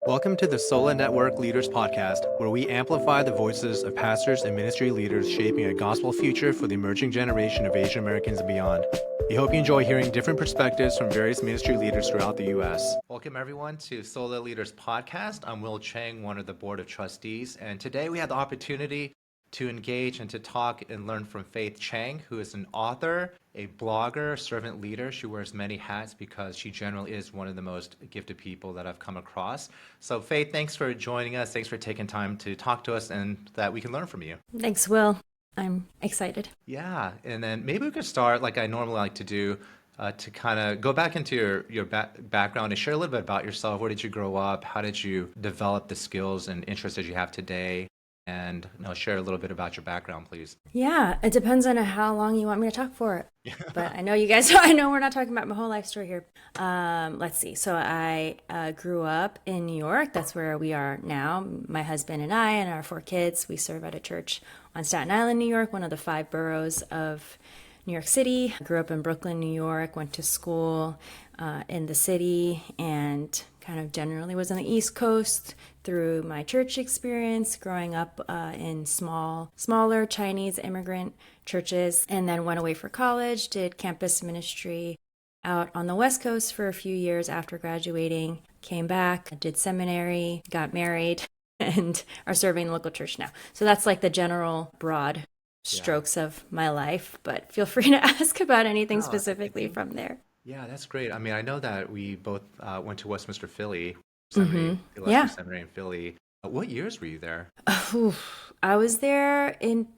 Welcome to the SOLA Network Leaders Podcast, where we amplify the voices of pastors and ministry leaders shaping a gospel future for the emerging generation of Asian Americans and beyond. We hope you enjoy hearing different perspectives from various ministry leaders throughout the U.S. Welcome, everyone, to SOLA Leaders Podcast. I'm Will Chang, one of the Board of Trustees, and today we had the opportunity to engage and to talk and learn from Faith Chang, who is an author, a blogger, servant leader. She wears many hats because she generally is one of the most gifted people that I've come across. So Faith, thanks for joining us. Thanks for taking time to talk to us and that we can learn from you. Thanks, Will. I'm excited. Yeah, and then maybe we could start like I normally like to do, to kind of go back into your background and share a little bit about yourself. Where did you grow up? How did you develop the skills and interests that you have today? And share a little bit about your background, please. Yeah, it depends on how long you want me to talk for. But I know you guys, I know we're not talking about my whole life story here. Let's see. So I grew up in New York. That's where we are now. My husband and I and our 4 kids, we serve at a church on Staten Island, New York, one of the 5 boroughs of New York City. I grew up in Brooklyn, New York, went to school in the city, and kind of generally was on the East Coast through my church experience, growing up in smaller Chinese immigrant churches, and then went away for college, did campus ministry out on the West Coast for a few years after graduating, came back, did seminary, got married, and are serving the local church now. So that's like the general broad strokes of my life, but feel free to ask about anything specifically from there. Yeah, that's great. I mean, I know that we both went to Westminster, Philly, seminary in Philly. What years were you there? I was there in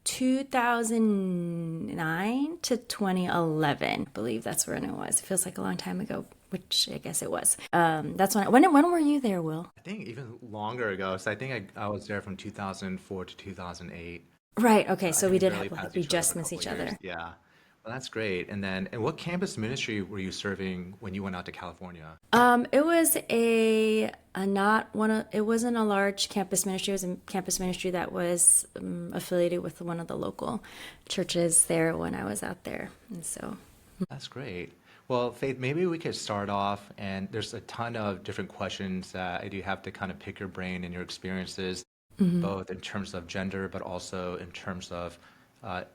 2009 to 2011. I believe that's when it was. It feels like a long time ago, which I guess it was. That's when were you there, Will? I think even longer ago. So I think I was there from 2004 to 2008. Right. Okay. So we did barely have, passed we each other just for a missed each couple years. other. Yeah. Well, that's great. And what campus ministry were you serving when you went out to California? It was it wasn't a large campus ministry. It was a campus ministry that was affiliated with one of the local churches there when I was out there. And so That's great. Well, Faith, maybe we could start off, and there's a ton of different questions that I do have to kind of pick your brain and your experiences, both in terms of gender, but also in terms of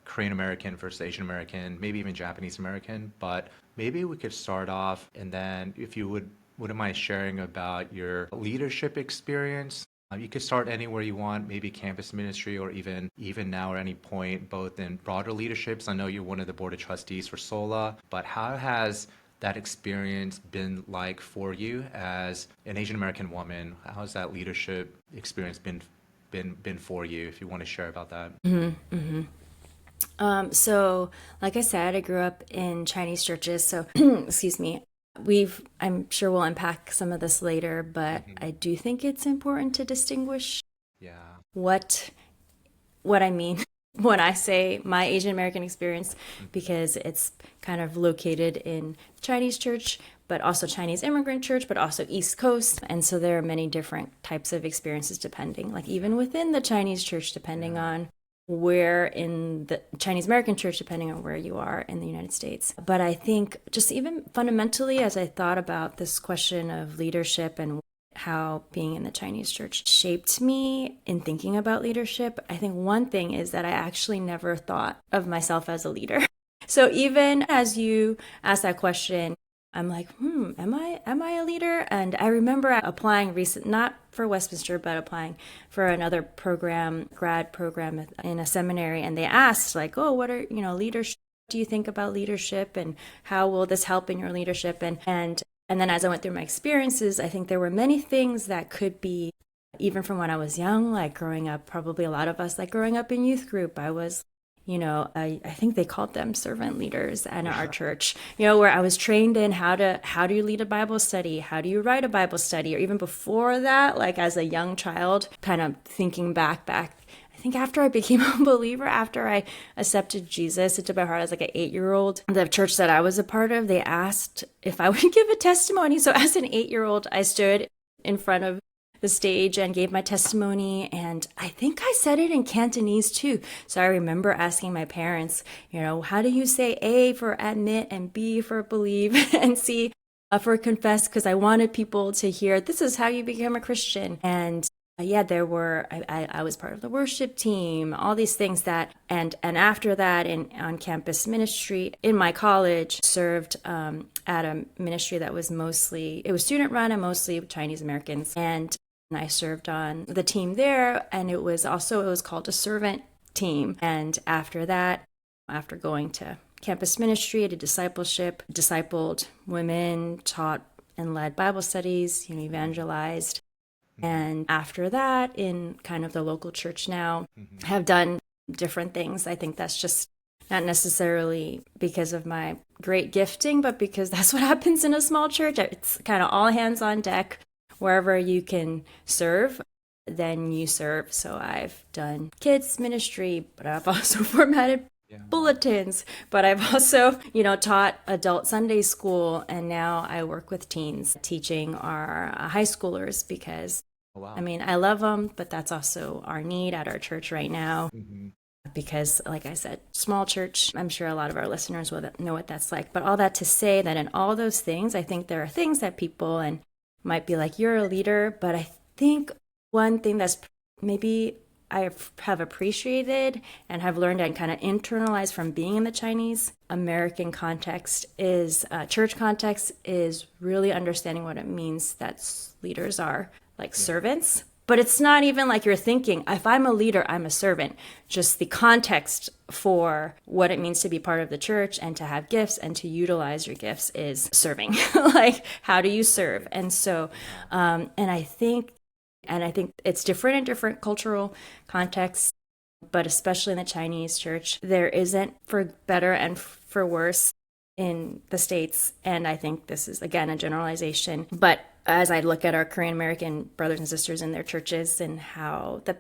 Korean American versus Asian American, maybe even Japanese American. But maybe we could start off, and then if you wouldn't mind sharing about your leadership experience. You could start anywhere you want, maybe campus ministry, or even now or any point, both in broader leaderships. I know you're one of the board of trustees for SOLA, but how has that experience been like for you as an Asian American woman? How has that leadership experience been for you, if you want to share about that? So like I said, I grew up in Chinese churches. So excuse me. I'm sure we'll unpack some of this later, but I do think it's important to distinguish what I mean when I say my Asian American experience, because it's kind of located in Chinese church, but also Chinese immigrant church, but also East Coast. And so there are many different types of experiences depending, like even within the Chinese church, depending on where in the Chinese American church, depending on where you are in the United States. But I think just even fundamentally, as I thought about this question of leadership and how being in the Chinese church shaped me in thinking about leadership, I think one thing is that I actually never thought of myself as a leader. So even as you asked that question, I'm like, am I a leader? And I remember applying not for Westminster, but applying for another grad program in a seminary. And they asked like, oh, what are, leadership? Do you think about leadership, and how will this help in your leadership? And then as I went through my experiences, I think there were many things that could be, even from when I was young, like growing up, probably a lot of us, like growing up in youth group, I was I think they called them servant leaders at our church, where I was trained in how do you lead a Bible study? How do you write a Bible study? Or even before that, like as a young child, kind of thinking back, I think after I became a believer, after I accepted Jesus into my heart as like an 8-year-old, the church that I was a part of, they asked if I would give a testimony. So as an 8-year-old, I stood in front of the stage and gave my testimony, and I think I said it in Cantonese too. So I remember asking my parents, how do you say A for admit and B for believe and C for Confess because I wanted people to hear this is how you become a Christian. And yeah, there were, I was part of the worship team, all these things that, and after that on campus ministry in my college, served at a ministry that was it was student run and mostly Chinese Americans. And I served on the team there, and it was called a servant team. And after that, after going to campus ministry, I did discipleship, discipled women, taught and led Bible studies, evangelized. And after that, in kind of the local church now, have done different things. I think that's just not necessarily because of my great gifting, but because that's what happens in a small church. It's kind of all hands on deck. Wherever you can serve, then you serve. So I've done kids ministry, but I've also formatted bulletins, but I've also, taught adult Sunday school, and now I work with teens teaching our high schoolers because, I love them, but that's also our need at our church right now. Because, like I said, small church, I'm sure a lot of our listeners will know what that's like. But all that to say that in all those things, I think there are things that people might be like, you're a leader, but I think one thing that's maybe I have appreciated and have learned and kind of internalized from being in the Chinese American context is church context is really understanding what it means that leaders are like servants. But it's not even like you're thinking, if I'm a leader, I'm a servant. Just the context for what it means to be part of the church and to have gifts and to utilize your gifts is serving. Like, how do you serve? And so, and I think it's different in different cultural contexts, but especially in the Chinese church, there isn't, for better and for worse, in the States. And I think this is, again, a generalization. But as I look at our Korean American brothers and sisters in their churches and how the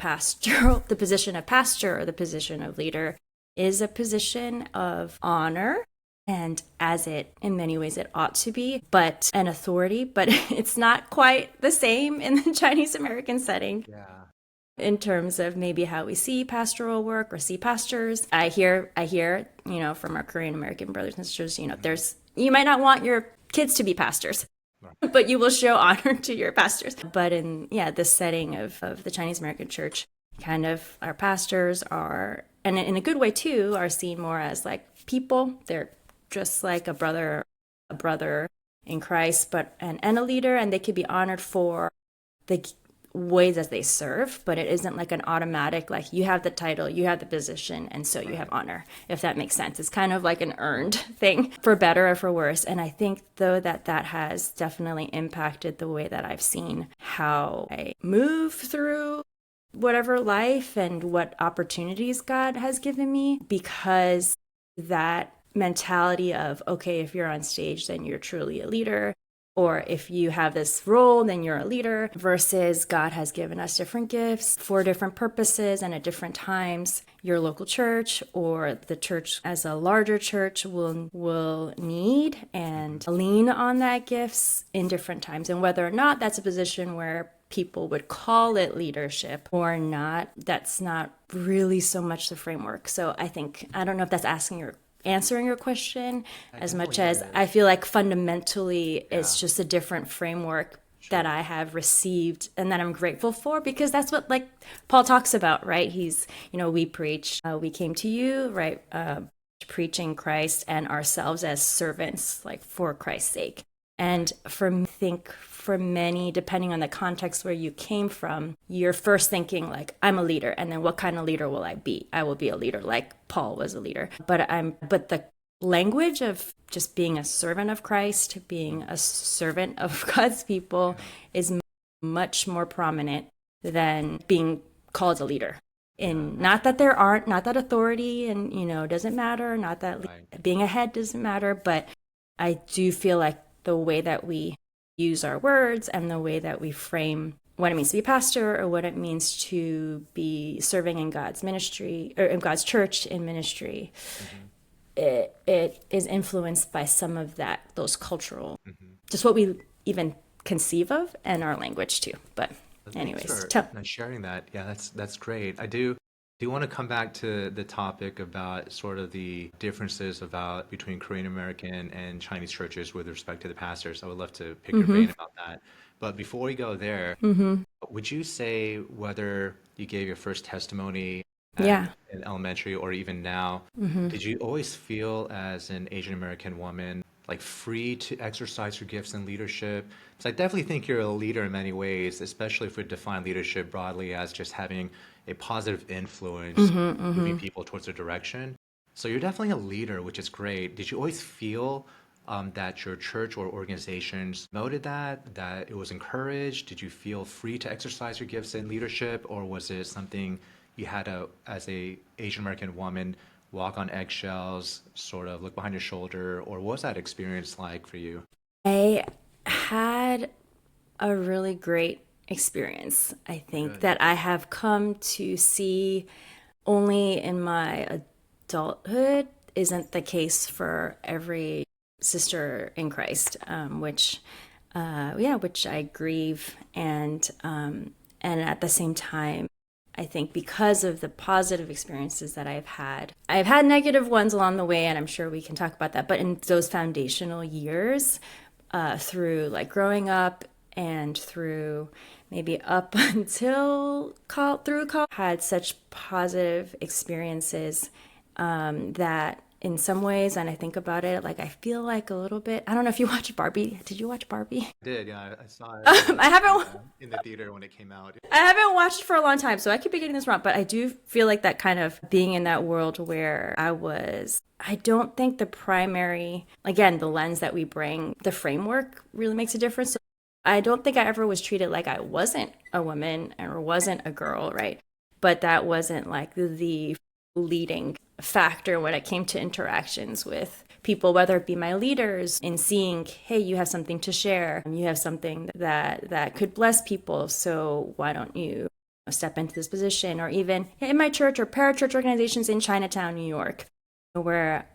position of pastor or the position of leader is a position of honor, and as it, in many ways, it ought to be, but an authority, but it's not quite the same in the Chinese American setting. Yeah. In terms of maybe how we see pastoral work or see pastors. I hear, from our Korean American brothers and sisters, you might not want your kids to be pastors, but you will show honor to your pastors. But in, this setting of the Chinese American church, kind of our pastors are, and in a good way too, are seen more as like people. They're just like a brother in Christ, but and a leader, and they could be honored for the ways as they serve, but it isn't like an automatic, like you have the title, you have the position, and so you have honor, if that makes sense. It's kind of like an earned thing, for better or for worse. And I think, though, that has definitely impacted the way that I've seen how I move through whatever life and what opportunities God has given me, because that mentality of, okay, if you're on stage, then you're truly a leader. Or if you have this role, then you're a leader, versus God has given us different gifts for different purposes and at different times. Your local church or the church as a larger church will need and lean on that gifts in different times. And whether or not that's a position where people would call it leadership or not, that's not really so much the framework. So I don't know if that's answering your question as much as I feel like fundamentally it's just a different framework that I have received and that I'm grateful for, because that's what like Paul talks about, right? He's, we preach, we came to you, right? Preaching Christ and ourselves as servants, like for Christ's sake. And for many, depending on the context where you came from, you're first thinking like, I'm a leader, and then what kind of leader will I be? I will be a leader like Paul was a leader. But the language of just being a servant of Christ, being a servant of God's people is much more prominent than being called a leader. And not that authority and, doesn't matter, not that being a head doesn't matter, but I do feel like the way that we use our words and the way that we frame what it means to be a pastor or what it means to be serving in God's ministry or in God's church in ministry, it is influenced by some of those cultural, just what we even conceive of, and our language too. But anyways, sharing that. Yeah, that's great. I do Do you want to come back to the topic about sort of the differences about between Korean American and Chinese churches with respect to the pastors? I would love to pick your brain about that. But before we go there, would you say whether you gave your first testimony Yeah. in elementary or even now, did you always feel as an Asian American woman like free to exercise your gifts in leadership? Because I definitely think you're a leader in many ways, especially if we define leadership broadly as just having a positive influence, moving people towards a direction. So you're definitely a leader, which is great. Did you always feel that your church or organizations promoted that it was encouraged? Did you feel free to exercise your gifts in leadership, or was it something you had to, as a Asian American woman, walk on eggshells, sort of look behind your shoulder, or what was that experience like for you? I had a really great experience. I think Good. that I have come to see only in my adulthood isn't the case for every sister in Christ, which I grieve, and at the same time, I think because of the positive experiences that I've had negative ones along the way, and I'm sure we can talk about that. But in those foundational years, through like growing up and through maybe up until through college, had such positive experiences that in some ways, and I think about it, like I feel like a little bit. I don't know if you watch Barbie. Did you watch Barbie? I did, yeah. I saw it I haven't. in the theater when it came out. I haven't watched it for a long time, so I could be getting this wrong, but I do feel like that kind of being in that world where I don't think the primary, again, the lens that we bring, the framework really makes a difference. So I don't think I ever was treated like I wasn't a woman or wasn't a girl, right? But that wasn't like the leading factor when it came to interactions with people, whether it be my leaders, in seeing, hey, you have something to share, you have something that could bless people, so why don't you step into this position? Or even in my church or parachurch organizations in Chinatown, New York, where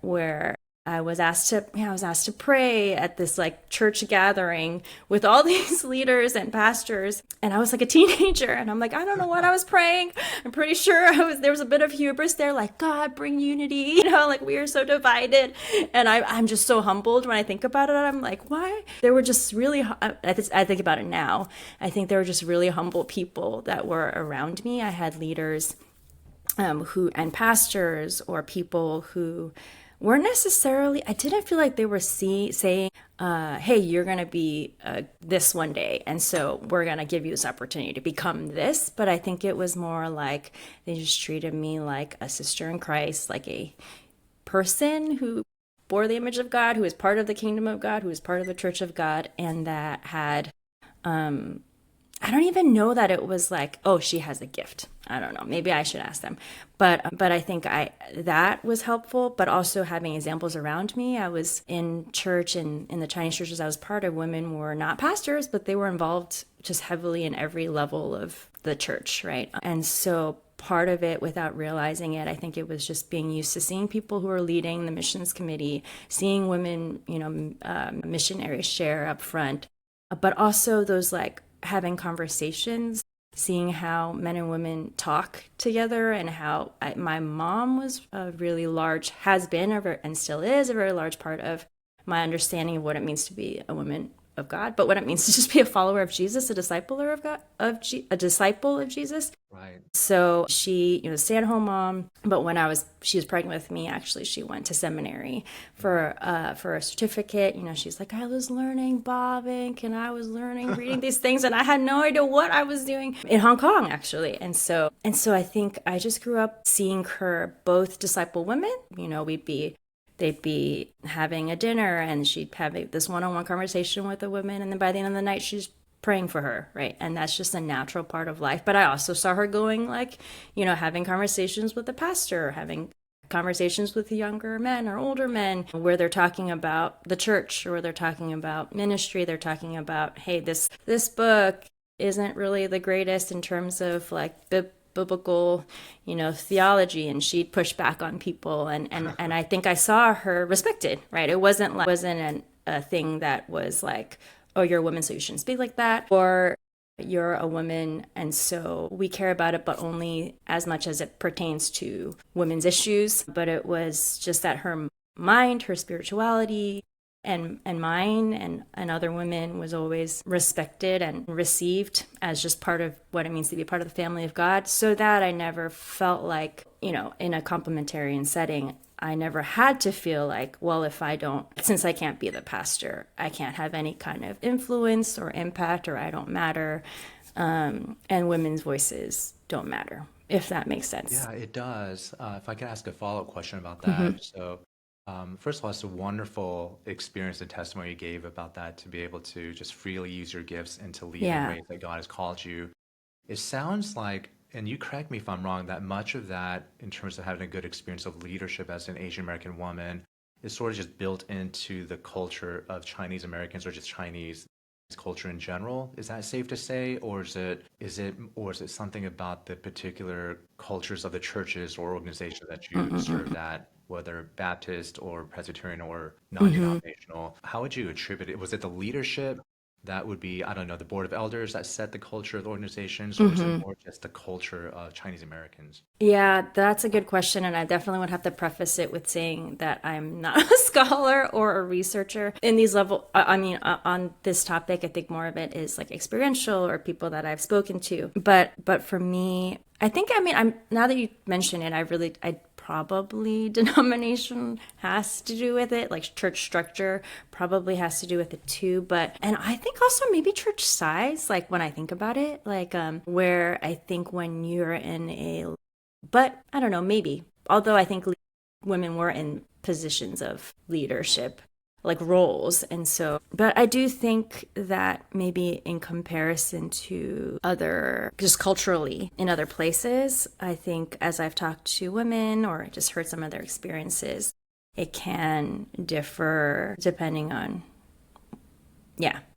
I was asked to pray at this like church gathering with all these leaders and pastors, and I was like a teenager, and I'm like, I don't know what I was praying. I'm pretty sure there was a bit of hubris there, like, God, bring unity, like we are so divided, and I'm just so humbled when I think about it. I'm like, why? They were just really. I think about it now. I think there were just really humble people that were around me. I had leaders, and pastors or people who weren't necessarily, I didn't feel like they were saying, hey, you're going to be this one day, and so we're going to give you this opportunity to become this. But I think it was more like they just treated me like a sister in Christ, like a person who bore the image of God, who is part of the kingdom of God, who is part of the church of God, and that had, I don't even know that it was like, oh, she has a gift. I don't know. Maybe I should ask them. But I think that was helpful. But also having examples around me. I was in church, and in the Chinese churches I was part of, women were not pastors, but they were involved just heavily in every level of the church, right? And so part of it, without realizing it, I think it was just being used to seeing people who are leading the missions committee, seeing women, missionaries share up front, but also those like having conversations, seeing how men and women talk together, and how my mom was a really large, has been and still is a very large part of my understanding of what it means to be a woman of God, but what it means to just be a follower of Jesus, a disciple of God, a disciple of Jesus. Right. So she, stay-at-home mom. But when she was pregnant with me, actually, she went to seminary for a certificate. She's like, I was learning bobbing, and I was learning reading these things, and I had no idea what I was doing in Hong Kong, actually. And so I think I just grew up seeing her both disciple women. They'd be having a dinner, and she'd have this one-on-one conversation with a woman, and then by the end of the night, she's praying for her, right? And that's just a natural part of life. But I also saw her going having conversations with the pastor, having conversations with younger men or older men, where they're talking about the church, or they're talking about ministry. They're talking about, hey, this book isn't really the greatest in terms of like biblical, theology, and she'd push back on people, and I think I saw her respected, right? It wasn't a thing that was like, oh, you're a woman, so you shouldn't speak like that, or you're a woman, and so we care about it, but only as much as it pertains to women's issues. But it was just that her mind, her spirituality, and mine and other women was always respected and received as just part of what it means to be part of the family of God, so that I never felt like, in a complementarian setting, I never had to feel like, well, if I don't, since I can't be the pastor, I can't have any kind of influence or impact, or I don't matter. And women's voices don't matter, if that makes sense. Yeah, it does. If I can ask a follow-up question about that. So, first of all, it's a wonderful experience and testimony you gave about that, to be able to just freely use your gifts and to lead in ways that God has called you. It sounds like, and you correct me if I'm wrong, that much of that, in terms of having a good experience of leadership as an Asian American woman, is sort of just built into the culture of Chinese Americans, or just Chinese culture in general. Is that safe to say, or is it something about the particular cultures of the churches or organizations that you served at, whether Baptist or Presbyterian or non-denominational? How would you attribute it? Was it the leadership that would be, I don't know, the board of elders that set the culture of the organizations, or is it more just the culture of Chinese Americans? Yeah, that's a good question. And I definitely would have to preface it with saying that I'm not a scholar or a researcher in these on this topic. I think more of it is like experiential, or people that I've spoken to. But for me, I think, I'm, now that you mention it, I probably denomination has to do with it, like church structure probably has to do with it too. And I think also maybe church size, like when I think about it, like where I think when you're but I don't know, maybe, although I think women were in positions of leadership, like roles. And so, but I do think that maybe in comparison to just culturally in other places, I think as I've talked to women or just heard some of their experiences, it can differ depending on,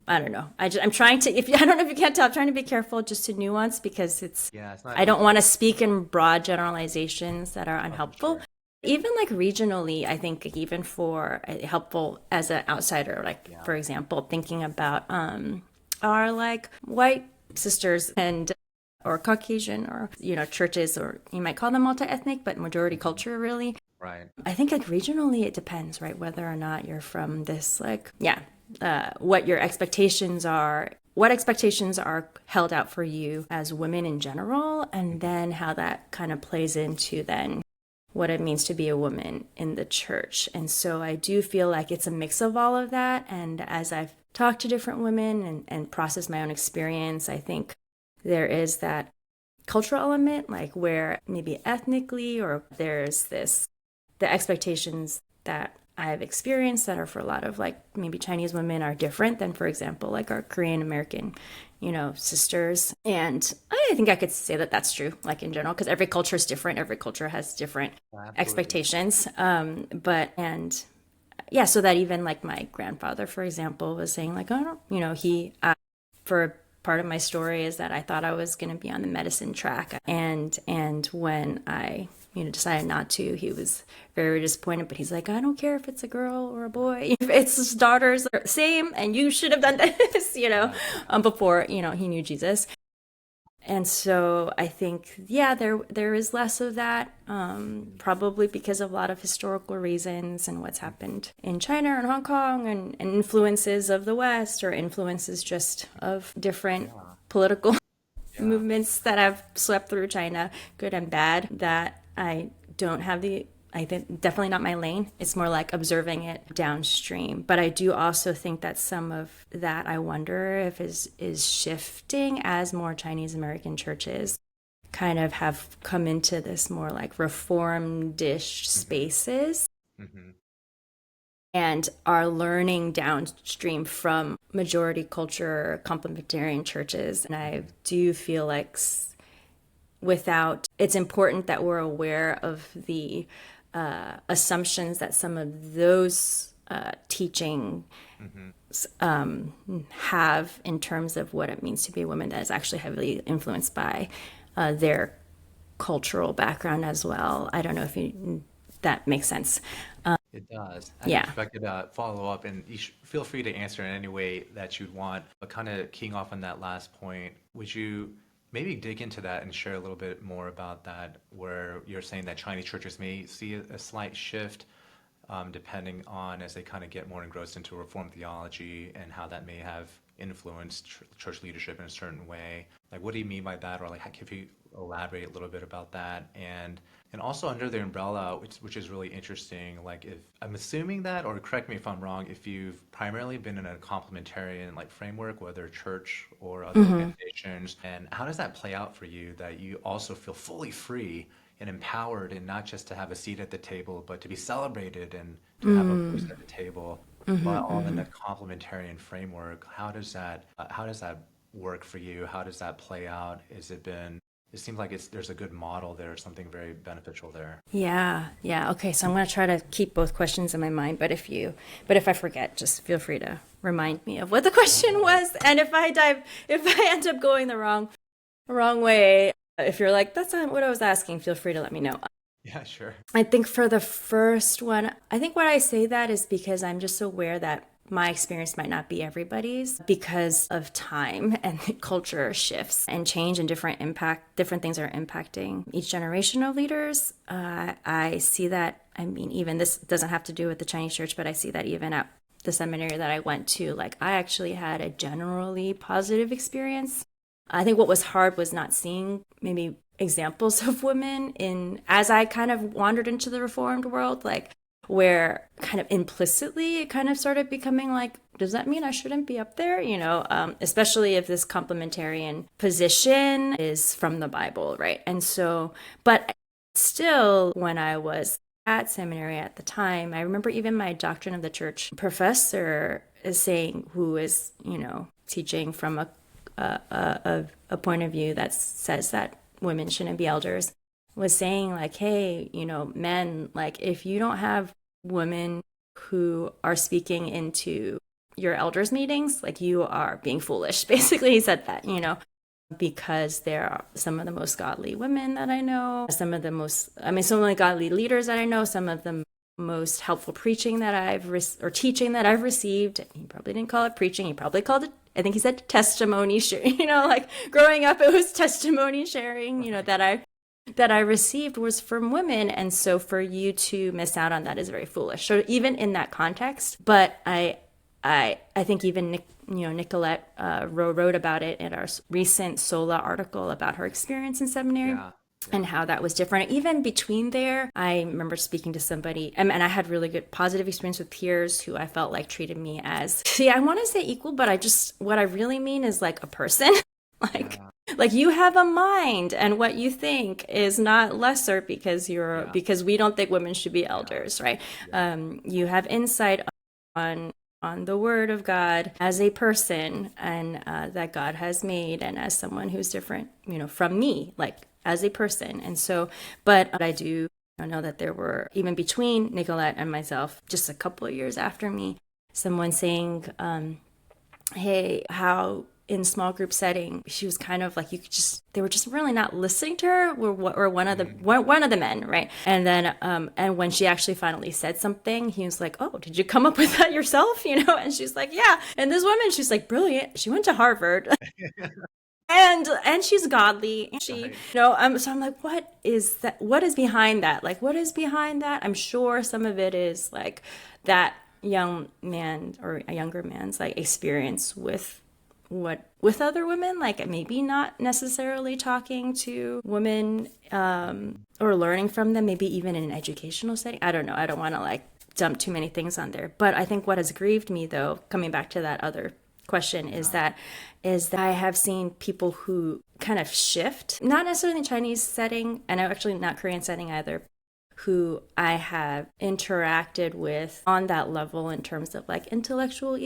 I don't know. I'm trying to, I don't know if you can't tell, I'm trying to be careful just to nuance, because I don't want to speak in broad generalizations that are unhelpful. Sure. Even like regionally, I think even for helpful as an outsider, like for example, thinking about our like white sisters or Caucasian, or churches, or you might call them multi-ethnic, but majority culture really. Right. I think like regionally it depends, right? Whether or not you're from this what your expectations are, what expectations are held out for you as women in general, and then how that kind of plays into then what it means to be a woman in the church. And so I do feel like it's a mix of all of that. And as I've talked to different women and processed my own experience, I think there is that cultural element, like where maybe ethnically, or there's the expectations that I've experienced that are for a lot of like maybe Chinese women are different than, for example, like our Korean American, sisters. And I think I could say that that's true, like in general, because every culture is different. Every culture has different expectations. So that even like my grandfather, for example, was saying like, for part of my story is that I thought I was going to be on the medicine track. And when I decided not to, he was very disappointed, but he's like, I don't care if it's a girl or a boy, if it's his daughters, same, and you should have done this, before, he knew Jesus. And so I think, there is less of that, probably because of a lot of historical reasons and what's happened in China and Hong Kong, and influences of the West, or influences just of different political movements that have swept through China, good and bad, that I don't have I think definitely not my lane. It's more like observing it downstream. But I do also think that some of that, I wonder if is shifting as more Chinese American churches kind of have come into this more like reformed-ish spaces. And are learning downstream from majority culture complementarian churches. And I do feel like it's important that we're aware of the assumptions that some of those teaching have in terms of what it means to be a woman, that is actually heavily influenced by their cultural background as well. I don't know if that makes sense. It does. And Yeah. if I could follow up, and feel free to answer in any way that you'd want, but kind of keying off on that last point, would you maybe dig into that and share a little bit more about that, where you're saying that Chinese churches may see a slight shift depending on as they kind of get more engrossed into Reformed theology and how that may have influenced church leadership in a certain way. Like, what do you mean by that? Or like, if you elaborate a little bit about that, and also under the umbrella, which is really interesting. Like, if I'm assuming that, or correct me if I'm wrong, if you've primarily been in a complementarian like framework, whether church or other organizations, and how does that play out for you that you also feel fully free and empowered, and not just to have a seat at the table, but to be celebrated and to have a voice at the table, but all in a complementarian framework. How does that work for you? How does that play out? It seems like there's a good model there, something very beneficial there. Yeah, yeah. Okay, so I'm going to try to keep both questions in my mind, but if I forget, just feel free to remind me of what the question was. And if I end up going the wrong way, if you're like, that's not what I was asking, feel free to let me know. Yeah, sure. I think for the first one, I think why I say that is because I'm just aware that my experience might not be everybody's because of time and culture shifts and change and different things are impacting each generation of leaders. I see that, I mean, even this doesn't have to do with the Chinese church, but I see that even at the seminary that I went to, like I actually had a generally positive experience. I think what was hard was not seeing maybe examples of women as I kind of wandered into the Reformed world, like where kind of implicitly it kind of started becoming like, does that mean I shouldn't be up there? Especially if this complementarian position is from the Bible, right? And so, but still, when I was at seminary at the time, I remember even my doctrine of the church professor is saying, who is, teaching from a point of view that says that women shouldn't be elders, was saying like, hey, men, like if you don't have women who are speaking into your elders meetings, like you are being foolish. Basically, he said that, because there are some of the most godly women that I know, some of the godly leaders that I know, some of the most helpful preaching that or teaching that I've received. He probably didn't call it preaching. He probably called it, I think he said testimony sharing, like growing up, it was testimony sharing, that I received was from women. And so for you to miss out on that is very foolish. So even in that context, but I think even Nicolette wrote about it in our recent SOLA article about her experience in seminary. Yeah. And how that was different. Even between there, I remember speaking to somebody, and I had really good positive experience with peers who I felt like treated me as, I want to say equal, but what I really mean is like a person. Like you have a mind, and what you think is not lesser because because we don't think women should be elders, right? You have insight on the word of God as a person, and that God has made, and as someone who's different, from me, like as a person. And so, but I do know that there were, even between Nicolette and myself, just a couple of years after me, someone saying, hey, how in small group setting, she was kind of like, they were just really not listening to her, or one of the men, right? And then, and when she actually finally said something, he was like, oh, did you come up with that yourself? And she's like, yeah. And this woman, she's like, brilliant. She went to Harvard. And she's godly. So I'm like, what is that? What is behind that? Like, what is behind that? I'm sure some of it is like that young man or a younger man's like experience with other women, like maybe not necessarily talking to women or learning from them, maybe even in an educational setting. I don't know. I don't want to like dump too many things on there. But I think what has grieved me, though, coming back to that other question, is that I have seen people who kind of shift, not necessarily in the Chinese setting, and actually not Korean setting either, who I have interacted with on that level in terms of like intellectual,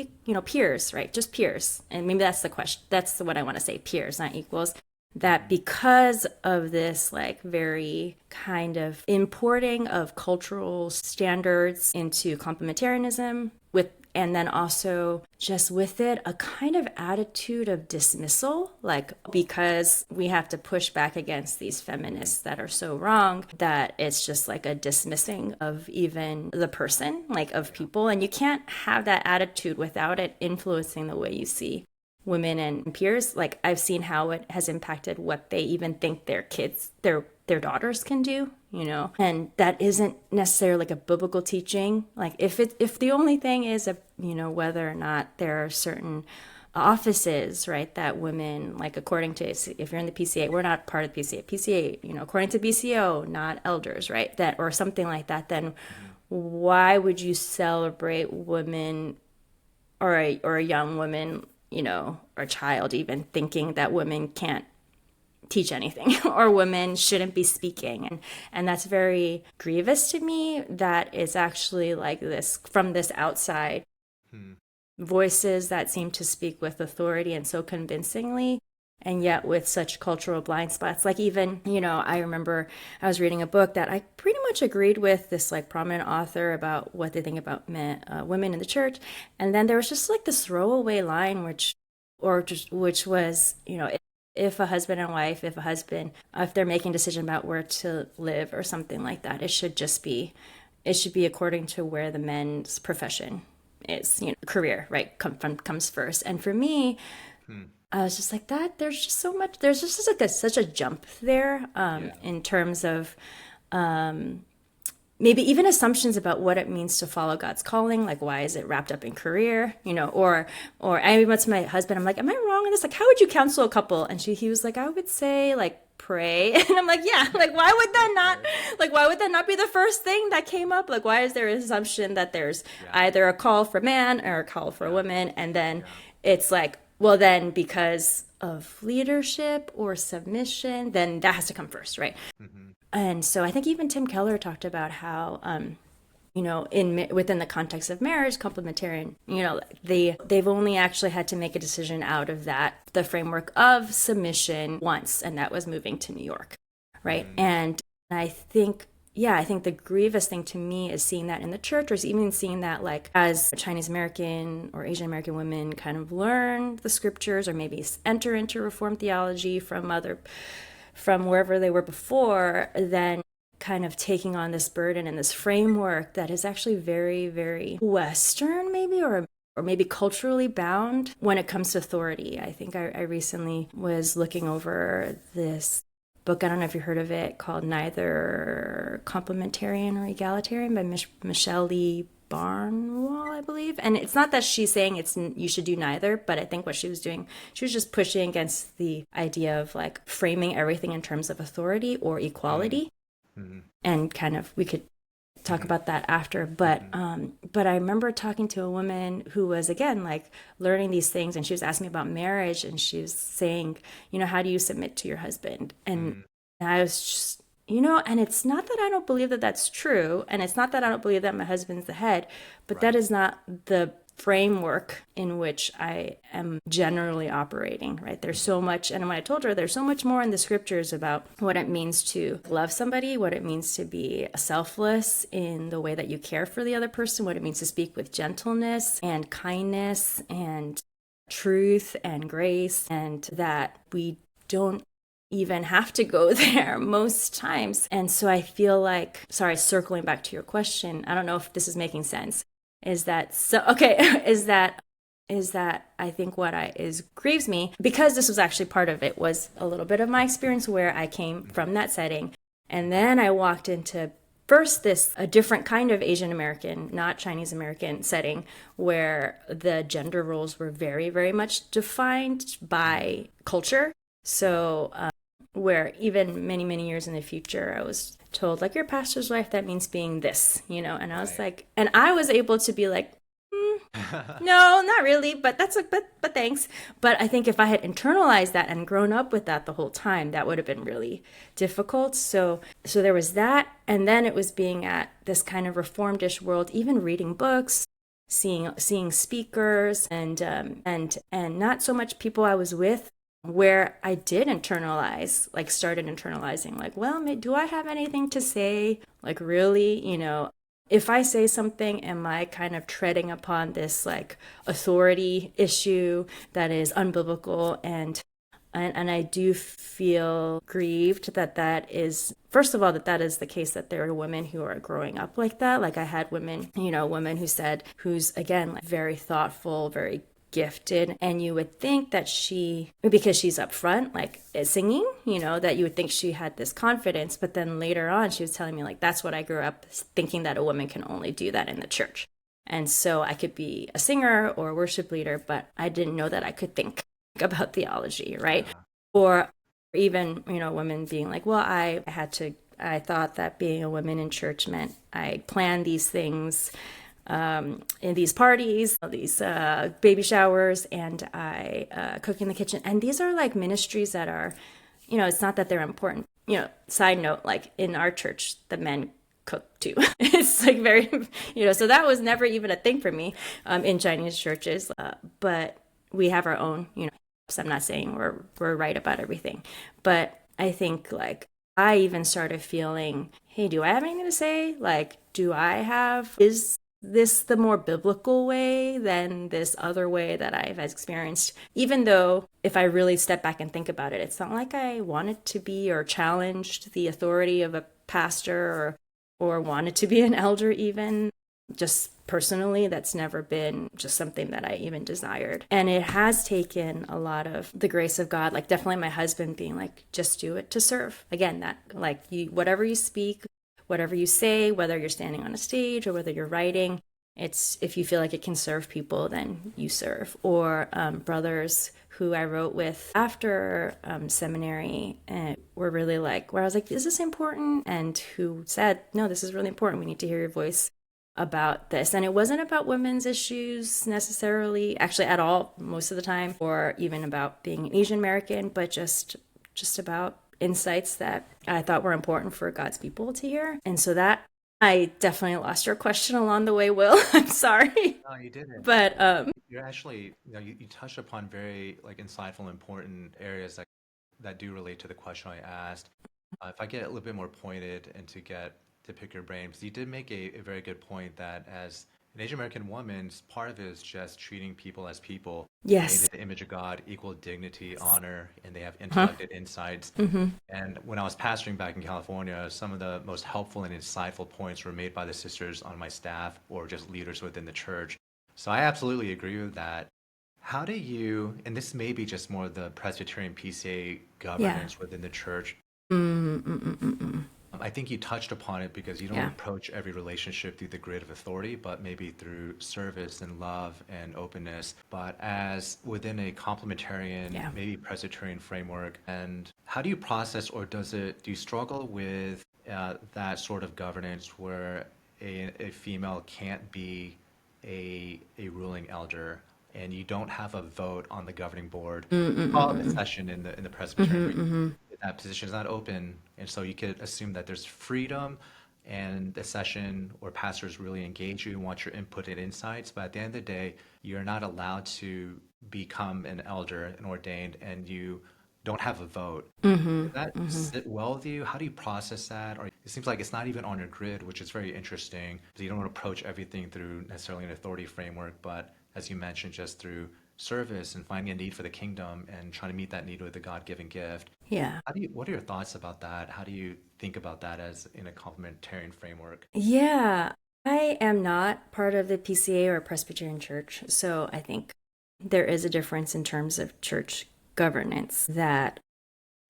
peers, right? Just peers. And maybe that's the question. That's what I want to say, peers, not equals. That because of this like very kind of importing of cultural standards into complementarianism with And then also just with it, a kind of attitude of dismissal, like because we have to push back against these feminists that are so wrong, that it's just like a dismissing of even the person, like of people. And you can't have that attitude without it influencing the way you see women and peers. Like I've seen how it has impacted what they even think their kids, their daughters can do, and that isn't necessarily like a biblical teaching. Like if the only thing is whether or not there are certain offices, right, that women, like according to, if you're in the PCA, we're not part of the PCA, according to BCO, not elders, right, that, or something like that, then why would you celebrate women or a young woman, or a child even thinking that women can't teach anything or women shouldn't be speaking? And that's very grievous to me. That is actually like this, from this outside, voices that seem to speak with authority and so convincingly, and yet with such cultural blind spots. Like even, I remember I was reading a book that I pretty much agreed with this like prominent author about what they think about women in the church. And then there was just like this throwaway line, which was, if a husband and wife, if they're making a decision about where to live or something like that, it should be according to where the men's profession is, career, right, comes first. And for me, I was just like that. There's just such a jump there in terms of maybe even assumptions about what it means to follow God's calling. Like, why is it wrapped up in career? Or I went to my husband. I'm like, am I wrong in this? Like, how would you counsel a couple? And he was like, I would say like pray. And I'm like, yeah. Like, why would that not be the first thing that came up? Like, why is there an assumption that there's either a call for man or a call for woman? And then it's like, well, then because of leadership or submission, then that has to come first, right? And so I think even Tim Keller talked about how, within the context of marriage, complementarian, they've only actually had to make a decision out of the framework of submission once, and that was moving to New York, right? And I think the grievous thing to me is seeing that in the church, or even seeing that like as Chinese American or Asian American women kind of learn the scriptures or maybe enter into Reformed theology from wherever they were before, then kind of taking on this burden and this framework that is actually very, very Western maybe, or maybe culturally bound when it comes to authority. I think I recently was looking over this book, I don't know if you heard of it, called Neither Complementarian or Egalitarian by Michelle Lee Barnwell, I believe. And it's not that she's saying you should do neither, but I think what she was doing, she was just pushing against the idea of like framing everything in terms of authority or equality. And kind of, we could talk about that after, but I remember talking to a woman who was, again, like learning these things, and she was asking me about marriage, and she was saying, how do you submit to your husband? And I was just, and it's not that I don't believe that that's true, and it's not that I don't believe that my husband's the head, but that is not the framework in which I am generally operating, right? There's so much, and when I told her there's so much more in the scriptures about what it means to love somebody, what it means to be selfless in the way that you care for the other person, what it means to speak with gentleness and kindness and truth and grace, and that we don't even have to go there most times. And so I feel like, sorry, circling back to your question, I don't know if this is making sense. Is that I think what grieves me, because this was actually part of it, was a little bit of my experience where I came from that setting. And then I walked into first a different kind of Asian American, not Chinese American setting, where the gender roles were very, very much defined by culture. So where even many, many years in the future, I was told, like, you're a pastor's wife, that means being this, and I was like, and I was able to be like, no, not really, but but thanks. But I think if I had internalized that and grown up with that the whole time, that would have been really difficult. So there was that. And then it was being at this kind of reformed-ish world, even reading books, seeing speakers and not so much people I was with, where I did started internalizing, like, well, do I have anything to say? Like, really, if I say something, am I kind of treading upon this like authority issue that is unbiblical? And I do feel grieved that that is, first of all, that that is the case, that there are women who are growing up like that. Like I had women, women who said, who's again, like very thoughtful, very gifted. And you would think that she, because she's up front, like singing, that you would think she had this confidence. But then later on, she was telling me like, that's what I grew up thinking, that a woman can only do that in the church. And so I could be a singer or a worship leader, but I didn't know that I could think about theology, right? Or even, women being like, well, I thought that being a woman in church meant I planned these things in these parties, these baby showers, and I cook in the kitchen. And these are like ministries that are, it's not that they're important. Side note, like in our church, the men cook too. It's like very, so that was never even a thing for me in Chinese churches. But we have our own, so I'm not saying we're right about everything, but I think like I even started feeling, hey, do I have anything to say? Like, is this the more biblical way than this other way that I've experienced? Even though if I really step back and think about it, it's not like I wanted to be or challenged the authority of a pastor or wanted to be an elder even. Just personally, that's never been just something that I even desired. And it has taken a lot of the grace of God, like definitely my husband being like, just do it to serve. Again, that like whatever you speak, whatever you say, whether you're standing on a stage or whether you're writing, it's if you feel like it can serve people, then you serve. Or brothers who I wrote with after seminary and were really like, where I was like, is this important? And who said, no, this is really important. We need to hear your voice about this. And it wasn't about women's issues necessarily, actually at all, most of the time, or even about being an Asian American, but just about insights that I thought were important for God's people to hear. And so that, I definitely lost your question along the way, Will. I'm sorry. No, you didn't. But You're actually, you touched upon very like insightful, important areas that do relate to the question I asked. If I get a little bit more pointed and to pick your brain, because you did make a very good point that as an Asian American woman, part of it is just treating people as people. yes. Made in the image of God, equal dignity, honor, and they have intellect and insights. And when I was pastoring back in California, some of the most helpful and insightful points were made by the sisters on my staff or just leaders within the church. So I absolutely agree with that. How do you, and this may be just more the Presbyterian PCA governance within the church, I think you touched upon it because you don't approach every relationship through the grid of authority, but maybe through service and love and openness. But as within a complementarian, maybe Presbyterian framework, and how do you process, or do you struggle with that sort of governance where a female can't be a ruling elder and you don't have a vote on the governing board? Call it a session in the Presbyterian. That position is not open, and so you could assume that there's freedom and the session or pastors really engage you and want your input and insights, but at the end of the day, you're not allowed to become an elder and ordained, and you don't have a vote. Does that sit well with you? How do you process that? Or it seems like it's not even on your grid, which is very interesting, because you don't want to approach everything through necessarily an authority framework, but as you mentioned, just through service and finding a need for the kingdom and trying to meet that need with a God-given gift. Yeah. What are your thoughts about that? How do you think about that as in a complementarian framework? Yeah. I am not part of the PCA or Presbyterian Church, so I think there is a difference in terms of church governance that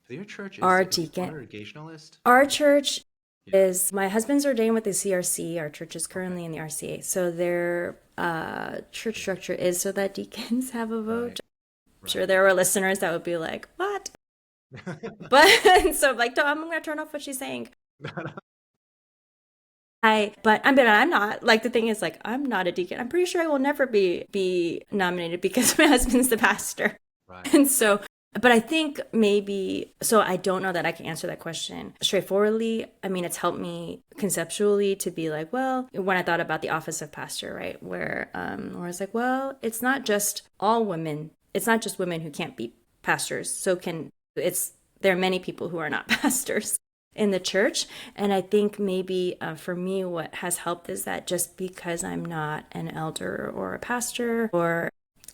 So your church our is deacon, congregationalist? our church is, my husband's ordained with the CRC. Our church is currently in the RCA. So their church structure is so that deacons have a vote. I'm sure there were listeners that would be like, what? But so like, I'm going to turn off what she's saying. But I'm not, like, the thing is, like, I'm not a deacon. I'm pretty sure I will never be nominated because my husband's the pastor. Right. And so, but I think maybe, so I don't know that I can answer that question straightforwardly. I mean, it's helped me conceptually to be like, well, when I thought about the office of pastor, right, where I was like, well, it's not just all women. It's not just women who can't be pastors. There are many people who are not pastors. in the church. And I think maybe for me, what has helped is that just because I'm not an elder or a pastor or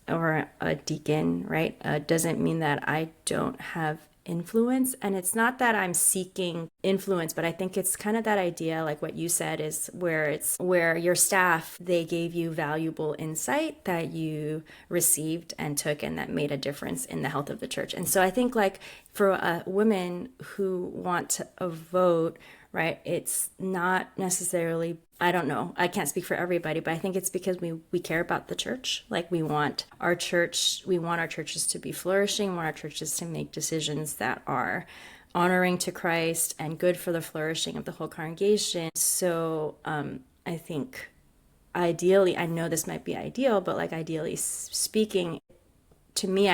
a deacon, right, doesn't mean that I don't have influence. And it's not that I'm seeking influence, but I think it's kind of that idea, like what you said, is where your staff, they gave you valuable insight that you received and took, and that made a difference in the health of the church. And so I think, like, for women who want to vote, right, it's not necessarily, I don't know, I can't speak for everybody, but I think it's because we care about the church. Like, we want our churches to be flourishing, we want our churches to make decisions that are honoring to Christ and good for the flourishing of the whole congregation. So I think ideally, I know this might be ideal, but like, ideally speaking, to me,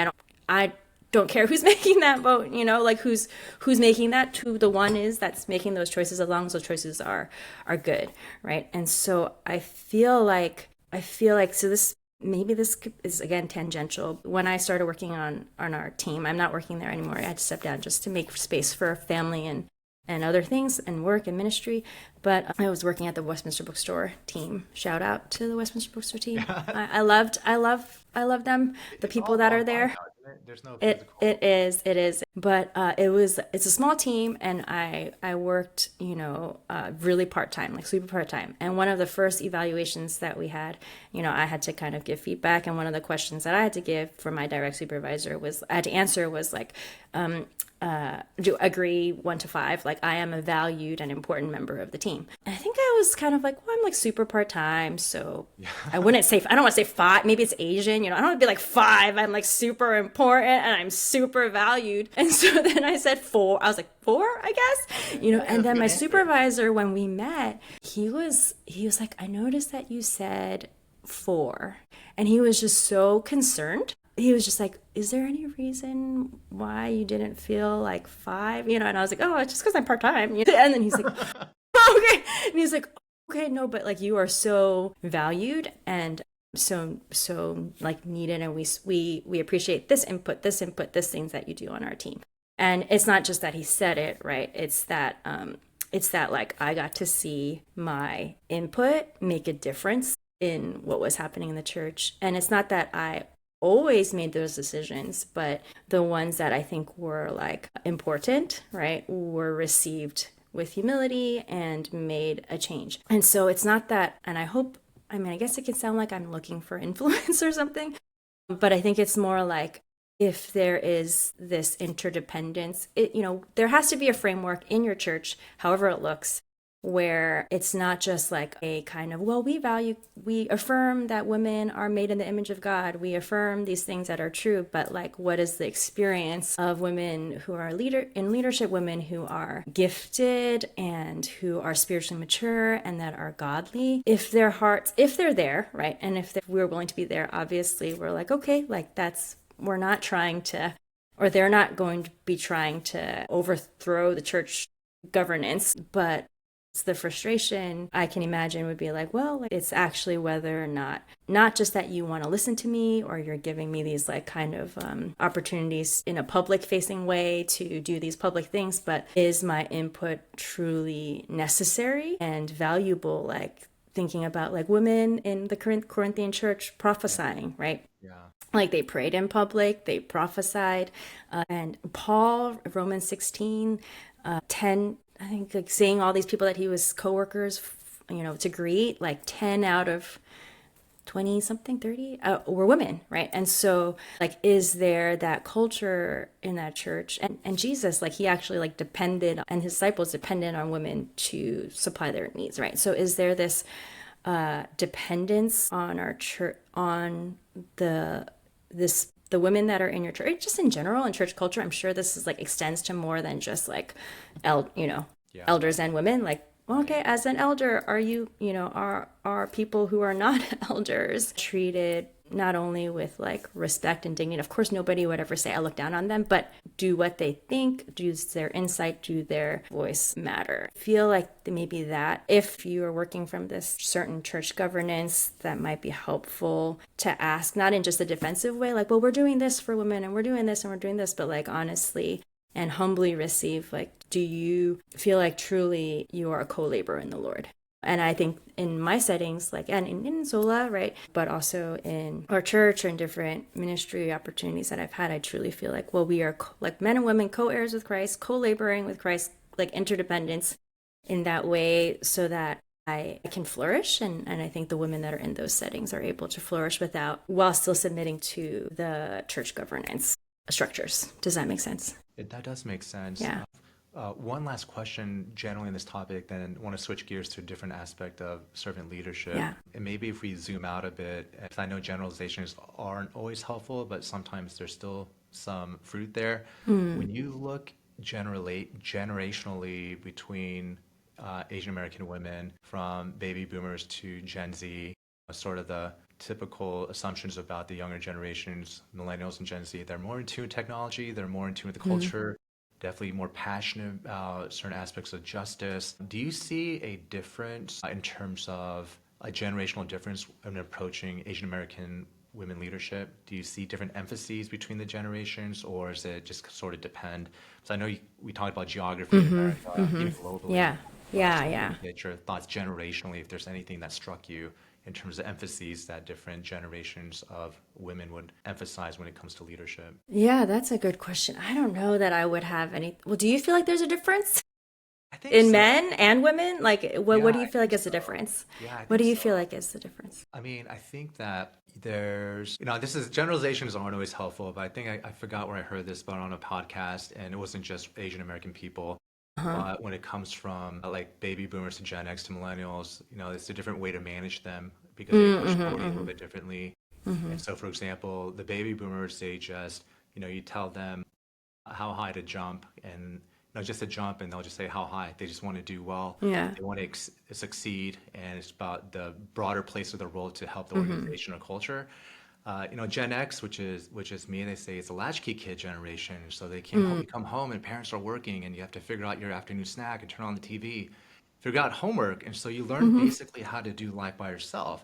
I don't care who's making that vote, like who's making that, who the one is that's making those choices, as long as those choices are good, right? And so I feel like so this is again tangential. When I started working on our team, I'm not working there anymore. I had to step down just to make space for family and other things and work and ministry. But I was working at the Westminster Bookstore team. Shout out to the Westminster Bookstore team. I love them. The people that are there. There's no It physical. it is. But it's a small team, and I worked, really part-time, like super part-time. And one of the first evaluations that we had, I had to kind of give feedback, and one of the questions that I had to give for my direct supervisor I had to answer was like, do agree 1 to 5, like I am a valued and important member of the team. And I think I was kind of like, well, I'm like super part-time, so I don't want to say 5, maybe it's Asian, I don't want to be like 5, I'm like super important and I'm super valued. And so then I said 4, I was like 4, I guess, and then my supervisor, when we met, he was like, I noticed that you said 4, and he was just so concerned. He was just like, is there any reason why you didn't feel like 5? And I was like, oh, it's just because I'm part-time. And then he's like, okay. And he's like, okay, no, but like, you are so valued and so like needed. And we appreciate this input, these things that you do on our team. And it's not just that he said it, right? It's that like, I got to see my input make a difference in what was happening in the church. And it's not that I always made those decisions, but the ones that I think were like important, right, were received with humility and made a change. And so it's not that, and I guess it can sound like I'm looking for influence or something, but I think it's more like, if there is this interdependence, there has to be a framework in your church, however it looks, where it's not just like a kind of, well, we affirm that women are made in the image of God. We affirm these things that are true, but like, what is the experience of women who are in leadership, women who are gifted and who are spiritually mature and that are godly? If they're there, right? And if we're willing to be there, obviously we're like, okay, like we're not trying to, or they're not going to be trying to overthrow the church governance, but the frustration I can imagine would be like, well, it's actually whether or not just that you want to listen to me or you're giving me these like kind of opportunities in a public facing way to do these public things, but is my input truly necessary and valuable? Like, thinking about like women in the Corinthian church prophesying, right? Yeah. Like, they prayed in public, they prophesied, and Paul, Romans 16, 10, I think, like, seeing all these people that he was coworkers, to greet, like 10 out of 20 something, 30 were women, right? And so like, is there that culture in that church? And Jesus, like, he actually like depended, and his disciples depended on women to supply their needs, right? So is there this dependence on our church, on the women that are in your church, just in general in church culture? I'm sure this is like extends to more than just like elders and women. Like, okay, as an elder, are you are people who are not elders treated not only with like respect and dignity? Of course, nobody would ever say I look down on them, but do what they think, does their insight, do their voice matter? I feel like maybe that if you are working from this certain church governance, that might be helpful to ask, not in just a defensive way, like, well, we're doing this for women and we're doing this and we're doing this, but like, honestly, and humbly receive, like, do you feel like truly you are a co-laborer in the Lord? And I think in my settings, like, and in SOLA, right, but also in our church or in different ministry opportunities that I've had, I truly feel like, well, we are like men and women, co-heirs with Christ, co-laboring with Christ, like interdependence in that way, so that I can flourish. And I think the women that are in those settings are able to flourish while still submitting to the church governance structures. Does that make sense? That does make sense. Yeah. One last question generally in this topic, then I want to switch gears to a different aspect of servant leadership. Yeah. And maybe if we zoom out a bit, because I know generalizations aren't always helpful, but sometimes there's still some fruit there. When you look generationally between Asian American women from baby boomers to Gen Z, sort of the typical assumptions about the younger generations, millennials and Gen Z, they're more in tune with technology, they're more in tune with the culture, definitely more passionate about certain aspects of justice. Do you see a difference in terms of a generational difference in approaching Asian American women leadership? Do you see different emphases between the generations, or is it just sort of depend? So I know we talked about geography in America, even globally. Yeah. Get your thoughts generationally, if there's anything that struck you in terms of emphases that different generations of women would emphasize when it comes to leadership. Yeah, that's a good question. I don't know that I would have any. Well, do you feel like there's a difference I think in so. men and women? Like, what Yeah, do you I feel like think is the so. difference? Yeah, I What do think you so. feel like is the difference? I mean, I think that there's, this is generalizations aren't always helpful, but I think I forgot where I heard this, but on a podcast, and it wasn't just Asian American people. But when it comes from like baby boomers to Gen X to millennials, it's a different way to manage them because they approach authority a little bit differently. And so, for example, the baby boomers, they just, you tell them how high to jump and just to jump, and they'll just say how high. They just want to do well. Yeah. They want to succeed, and it's about the broader place of the role to help the organization or culture. Gen X, which is me, they say it's a latchkey kid generation. So they you come home and parents are working, and you have to figure out your afternoon snack and turn on the TV, figure out homework, and so you learn basically how to do life by yourself.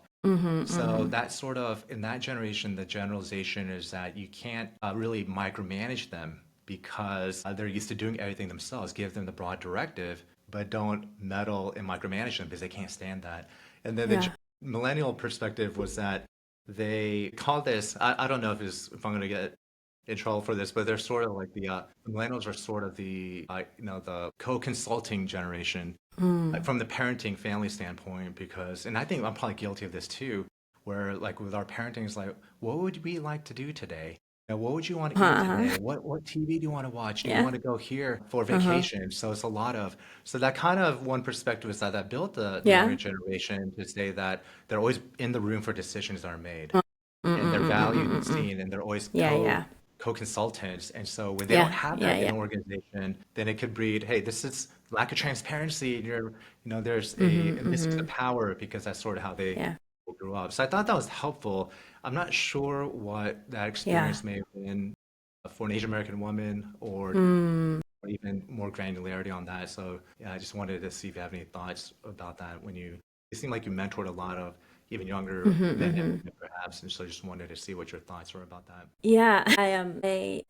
So that sort of in that generation, the generalization is that you can't really micromanage them because they're used to doing everything themselves. Give them the broad directive, but don't meddle and micromanage them because they can't stand that. And then the millennial perspective was that they call this, I don't know if I'm going to get in trouble for this, but they're sort of like the millennials are sort of the co-consulting generation like, from the parenting family standpoint, because, and I think I'm probably guilty of this too, where like with our parenting is like, what would we like to do today? What would you want to eat today? What TV do you want to watch? Do you want to go here for vacation? So it's a lot of, so that kind of one perspective is that built the younger generation to say that they're always in the room for decisions that are made and they're valued and seen and they're always co-consultants. And so when they don't have that in an organization, then it could breed, hey, this is lack of transparency. There's a misuse of power because that's sort of how they grew up. So I thought that was helpful. I'm not sure what that experience may have been for an Asian American woman or even more granularity on that. So yeah, I just wanted to see if you have any thoughts about that it seemed like you mentored a lot of even younger men and women perhaps, and so I just wanted to see what your thoughts were about that. Yeah,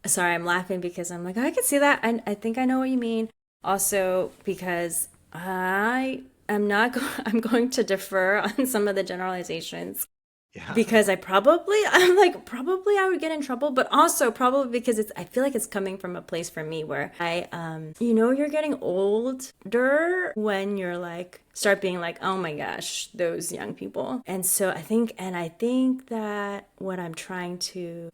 sorry, I'm laughing because I'm like, I can see that. I think I know what you mean. Also, because I'm going to defer on some of the generalizations. Yeah. Because I probably I would get in trouble, but also probably because I feel like it's coming from a place for me where you're getting older when you're like, start being like, oh my gosh, those young people. And so I think that what I'm trying to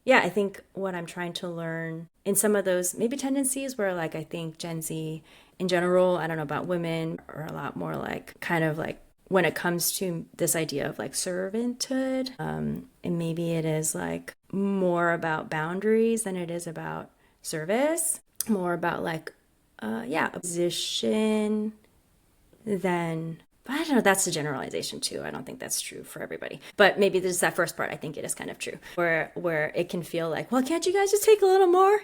learn in some of those maybe tendencies where like, I think Gen Z in general, I don't know about women, are a lot more like kind of like, when it comes to this idea of like servanthood, and maybe it is like more about boundaries than it is about service, more about like, a position than, but I don't know, that's a generalization too. I don't think that's true for everybody, but maybe there's that first part. I think it is kind of true where it can feel like, well, can't you guys just take a little more,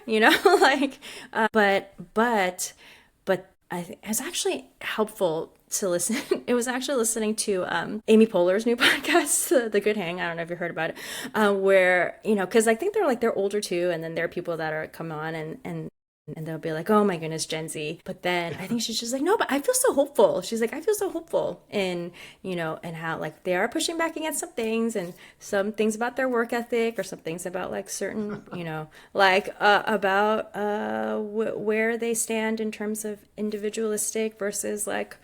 like, but I think it's actually helpful to listen. It was actually listening to Amy Poehler's new podcast, The Good Hang. I don't know if you heard about it, where, because I think they're older too. And then there are people that are come on and And they'll be like, oh my goodness, Gen Z. But then I think she's just like, no, but I feel so hopeful. She's like, I feel so hopeful in, and how like they are pushing back against some things, and some things about their work ethic, or some things about like certain, like about where they stand in terms of individualistic versus like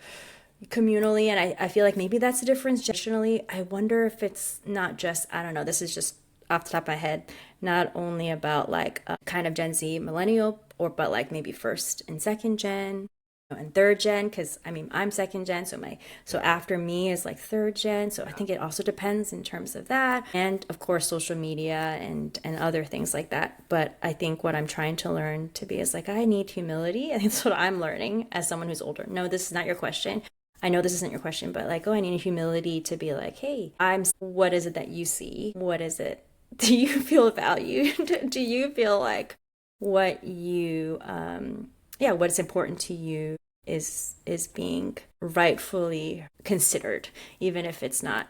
communally. And I feel like maybe that's the difference generationally. I wonder if it's not just, I don't know, this is just off the top of my head, not only about like kind of Gen Z millennial, but like maybe first and second gen and third gen, because I mean I'm second gen, so after me is like third gen. So I think it also depends in terms of that, and of course social media and other things like that. But I think what I'm trying to learn to be is like, I need humility. I think that's what I'm learning as someone who's older. No, this is not your question. I know this isn't your question, but like, I need humility to be like, hey, what is it that you see? What is it? Do you feel valued? Do you feel like what you, what's important to you is being rightfully considered, even if it's not,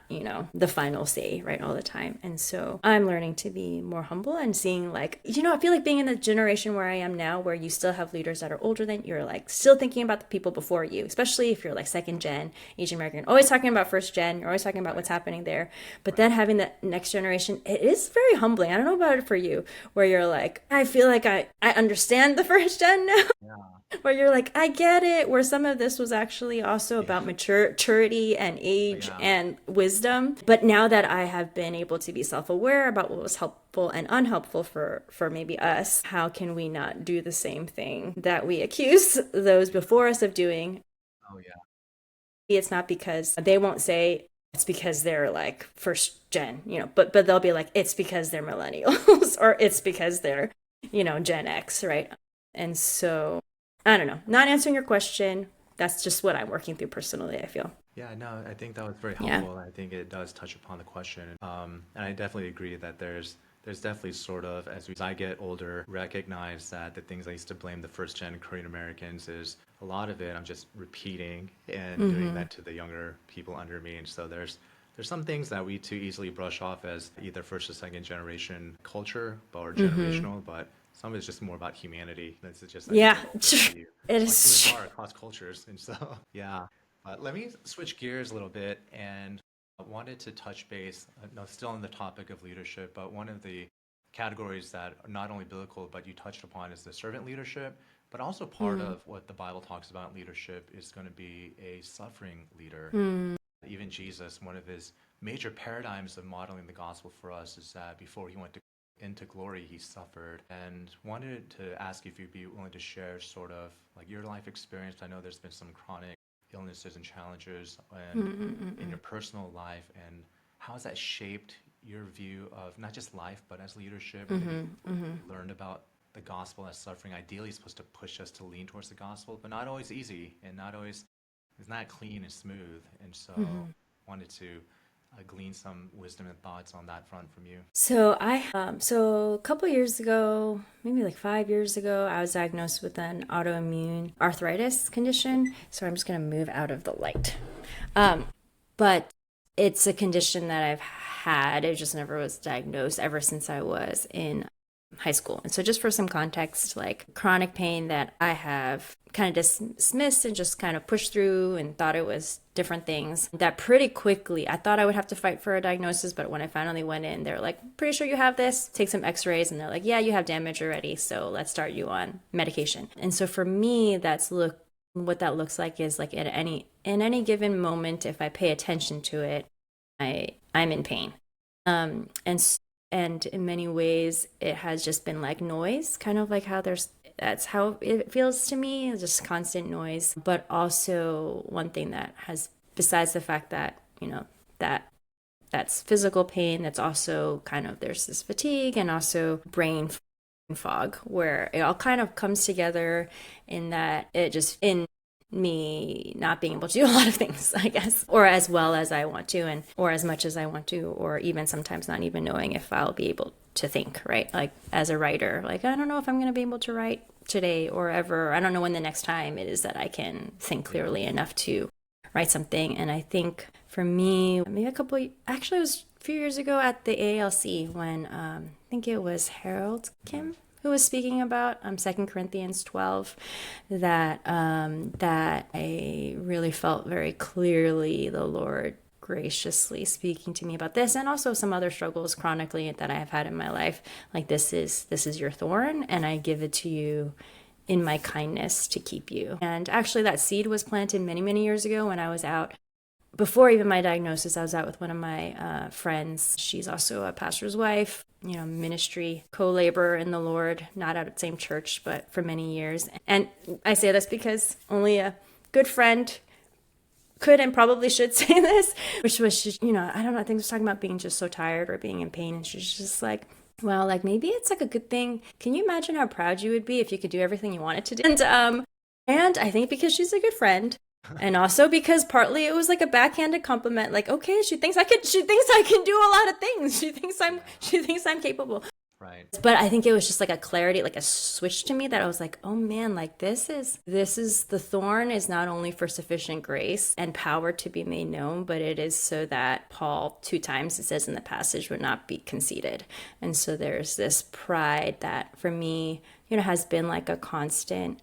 the final say, right, all the time. And so I'm learning to be more humble and seeing like, I feel like being in the generation where I am now, where you still have leaders that are older than you're like still thinking about the people before you, especially if you're like second gen Asian American, always talking about first gen, you're always talking about what's happening there. But then having the next generation, it is very humbling. I don't know about it for you, where you're like, I feel like I understand the first gen now. Yeah. Where you're like, I get it, where some of this was actually also about maturity and age and wisdom. But now that I have been able to be self-aware about what was helpful and unhelpful for maybe us, how can we not do the same thing that we accuse those before us of doing? Oh yeah. It's not because they won't say it's because they're like first gen, but they'll be like, it's because they're millennials or it's because they're, Gen X, right? And so I don't know, not answering your question. That's just what I'm working through personally, I feel. Yeah, no, I think that was very helpful. I think it does touch upon the question. And I definitely agree that there's definitely sort of, as I get older, recognize that the things I used to blame the first gen Korean Americans is a lot of it I'm just repeating and doing that to the younger people under me. And so there's some things that we too easily brush off as either first or second generation culture or generational, but some of it's just more about humanity. This is just, I think, It what is. humans are across cultures. And so, yeah. Let me switch gears a little bit and I wanted to touch base, no, still on the topic of leadership, but one of the categories that are not only biblical, but you touched upon is the servant leadership, but also part of what the Bible talks about leadership is going to be a suffering leader. Even Jesus, one of his major paradigms of modeling the gospel for us is that before he went into glory, he suffered. And wanted to ask if you'd be willing to share sort of like your life experience. I know there's been some chronic illnesses and challenges and in your personal life, and how has that shaped your view of not just life but as leadership? Learned about the gospel as suffering ideally is supposed to push us to lean towards the gospel, but not always easy and not always, it's not clean and smooth. And so wanted to glean some wisdom and thoughts on that front from you. So a couple years ago, maybe like 5 years ago, I was diagnosed with an autoimmune arthritis condition. So I'm just going to move out of the light. But it's a condition that I've had. It just never was diagnosed ever since I was in high school. And so just for some context, like chronic pain that I have kind of dismissed and just kind of pushed through and thought it was different things, that pretty quickly I thought I would have to fight for a diagnosis. But when I finally went in, they're like, pretty sure you have this, take some x-rays. And they're like, yeah, you have damage already. So let's start you on medication. And so for me, what that looks like is like in any given moment, if I pay attention to it, I'm in pain. And in many ways, it has just been like noise, kind of like that's how it feels to me, just constant noise. But also one thing that has, besides the fact that, that's physical pain, that's also kind of, there's this fatigue and also brain fog, where it all kind of comes together in that it just, in me not being able to do a lot of things, I guess, or as well as I want to, or as much as I want to, or even sometimes not even knowing if I'll be able to think, right? Like as a writer, like, I don't know if I'm going to be able to write today or ever. I don't know when the next time it is that I can think clearly enough to write something. And I think for me, maybe actually it was a few years ago at the ALC when I think it was Harold Kim who was speaking about 2 Corinthians 12, that that I really felt very clearly the Lord graciously speaking to me about this, and also some other struggles chronically that I have had in my life. Like, this is your thorn, and I give it to you in my kindness to keep you. And actually that seed was planted many, many years ago when I was out. Before even my diagnosis, I was out with one of my friends. She's also a pastor's wife, ministry co-laborer in the Lord, not at the same church, but for many years. And I say this because only a good friend could and probably should say this, which was just, I don't know, I think it was talking about being just so tired or being in pain. And she's just like, well, like, maybe it's like a good thing. Can you imagine how proud you would be if you could do everything you wanted to do? And I think because she's a good friend, and also because partly it was like a backhanded compliment, like, okay, she thinks I can do a lot of things. She thinks I'm capable. Right. But I think it was just like a clarity, like a switch to me, that I was like, oh man, like this is the thorn is not only for sufficient grace and power to be made known, but it is so that Paul 2 times, it says in the passage, would not be conceited. And so there's this pride that for me, has been like a constant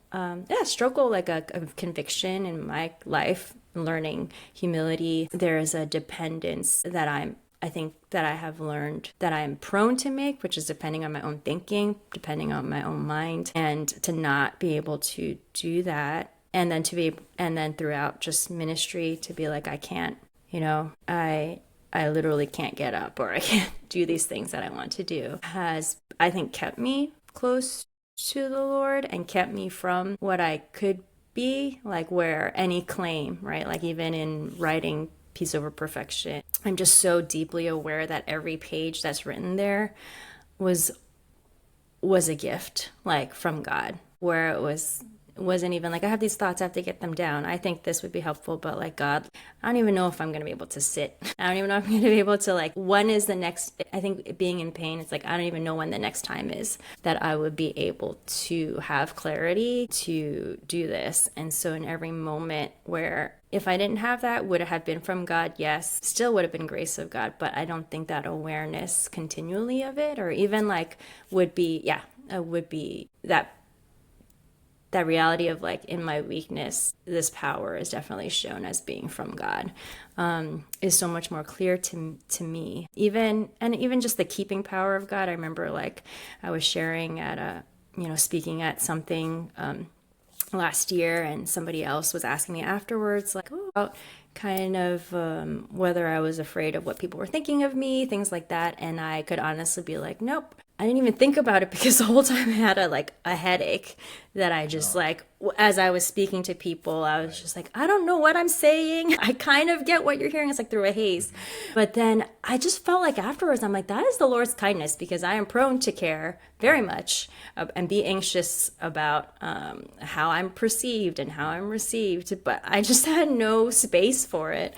struggle, like a conviction in my life, learning humility. There is a dependence that I think that I have learned that I am prone to make, which is depending on my own thinking, depending on my own mind, and to not be able to do that. And then throughout just ministry to be like, I can't, I literally can't get up, or I can't do these things that I want to do, has, I think, kept me close to the Lord and kept me from what I could be, like where any claim, right? Like even in writing Peace Over Perfection, I'm just so deeply aware that every page that's written there was a gift, like from God, where it wasn't even like, I have these thoughts, I have to get them down. I think this would be helpful, but like, God, I don't even know if I'm going to be able to sit. I don't even know if I'm going to be able to, like, when is the next, I think being in pain, it's like, I don't even know when the next time is that I would be able to have clarity to do this. And so in every moment where, if I didn't have that, would it have been from God? Yes. Still would have been grace of God, but I don't think that awareness continually of it, or even like would be that reality of like, in my weakness, this power is definitely shown as being from God, is so much more clear to me. Even just the keeping power of God. I remember like I was sharing at speaking at something last year, and somebody else was asking me afterwards, like, about kind of whether I was afraid of what people were thinking of me, things like that. And I could honestly be like, nope, I didn't even think about it, because the whole time I had a headache that I just like, as I was speaking to people, I was just like, I don't know what I'm saying. I kind of get what you're hearing. It's like through a haze. But then I just felt like afterwards, I'm like, that is the Lord's kindness, because I am prone to care very much and be anxious about how I'm perceived and how I'm received. But I just had no space for it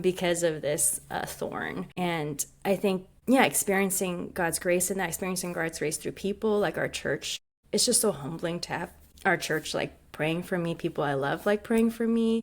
because of this thorn. And I think, experiencing God's grace in that, experiencing God's grace through people like our church, it's just so humbling to have our church like praying for me, people I love like praying for me,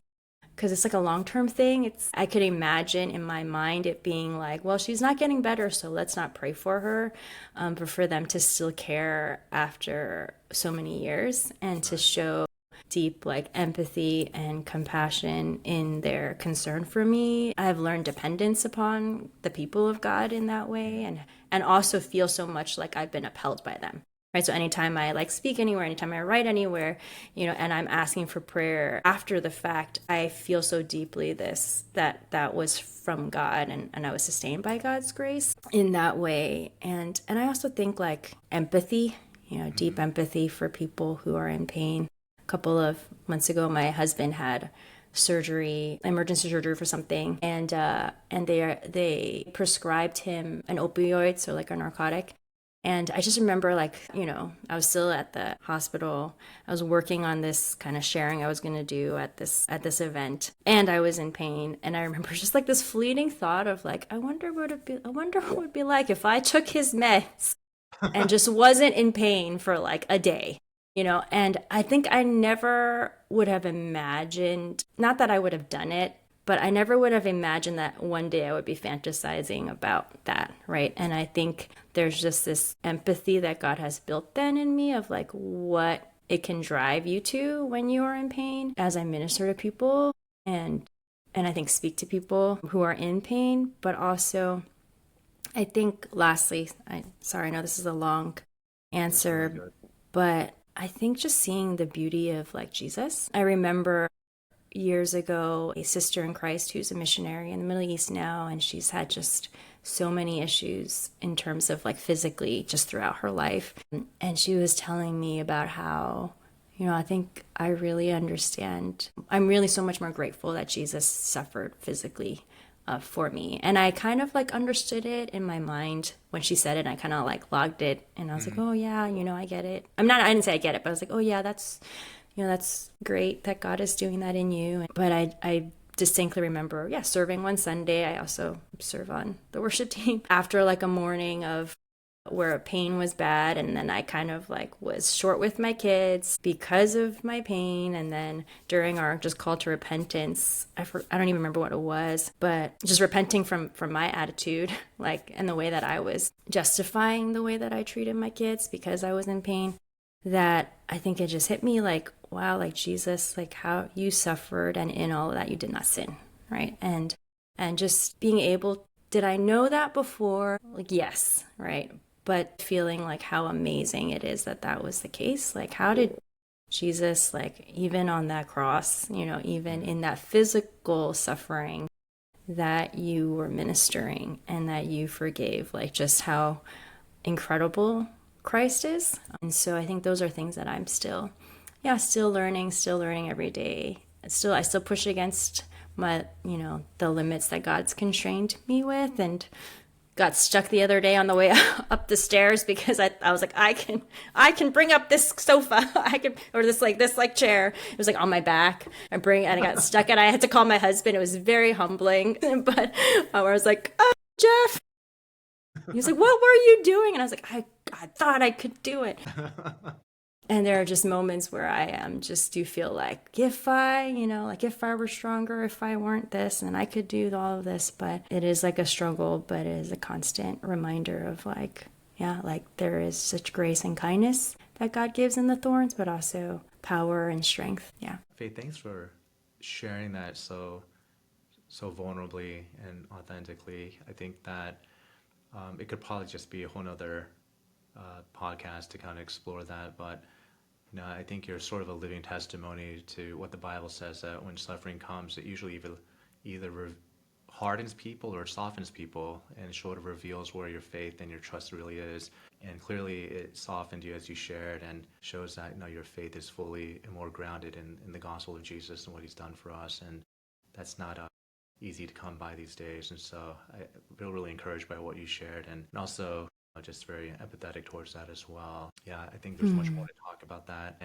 because it's like a long-term thing. I could imagine in my mind it being like, well, she's not getting better, so let's not pray for her, but for them to still care after so many years and to show deep like empathy and compassion in their concern for me. I've learned dependence upon the people of God in that way, and also feel so much like I've been upheld by them. Right? So anytime I like speak anywhere, anytime I write anywhere, and I'm asking for prayer after the fact, I feel so deeply that was from God, and I was sustained by God's grace in that way. And I also think like empathy, deep empathy for people who are in pain. A couple of months ago, my husband had emergency surgery for something, and they prescribed him an opioid, so like a narcotic. And I just remember like, I was still at the hospital. I was working on this kind of sharing I was going to do at this event, and I was in pain. And I remember just like this fleeting thought of like, I wonder what it would be like if I took his meds and just wasn't in pain for like a day. And I think I never would have imagined, not that I would have done it, But I never would have imagined that one day I would be fantasizing about that, right? And I think there's just this empathy that God has built then in me of like what it can drive you to when you are in pain as I minister to people and I think speak to people who are in pain. But also, I think lastly, I know this is a long answer, but I think just seeing the beauty of like Jesus. I remember years ago a sister in Christ who's a missionary in the Middle East now, and she's had just so many issues in terms of like physically just throughout her life. And she was telling me about how, I think I really understand. I'm really so much more grateful that Jesus suffered physically for me. And I kind of like understood it in my mind when she said it, and I kind of like logged it, and I was like, oh yeah, I get it. I didn't say I get it, but I was like, oh yeah, that's great that God is doing that in you. But I distinctly remember, serving one Sunday. I also serve on the worship team after like a morning of where pain was bad, and then I kind of like was short with my kids because of my pain. And then during our just call to repentance, I don't even remember what it was, but just repenting from my attitude, like, and the way that I was justifying the way that I treated my kids because I was in pain, that I think it just hit me like, wow, like Jesus, like how you suffered, and in all of that you did not sin, right? And just being able, did I know that before? Like, yes, right? But feeling like how amazing it is that that was the case. Like, how did Jesus, like, even on that cross, even in that physical suffering that you were ministering and that you forgave, like, just how incredible Christ is. And so I think those are things that I'm still learning every day. I still push against my, the limits that God's constrained me with, and got stuck the other day on the way up the stairs because I was like, I can bring up this sofa. Or this chair. It was like on my back. And I got stuck, and I had to call my husband. It was very humbling. But I was like, oh, Jeff. He was like, what were you doing? And I was like, I thought I could do it. And there are just moments where I just do feel like if I were stronger, if I weren't this, and I could do all of this. But it is like a struggle, but it is a constant reminder of like there is such grace and kindness that God gives in the thorns, but also power and strength. Yeah. Faith, thanks for sharing that so vulnerably and authentically. I think that it could probably just be a whole nother podcast to kind of explore that, but I think you're sort of a living testimony to what the Bible says, that when suffering comes, it usually either hardens people or softens people, and it sort of reveals where your faith and your trust really is. And clearly it softened you as you shared, and shows that your faith is fully and more grounded in the gospel of Jesus and what he's done for us. And that's not easy to come by these days. And so I feel really encouraged by what you shared, and also just very empathetic towards that as well. Yeah, I think there's much more to talk about that.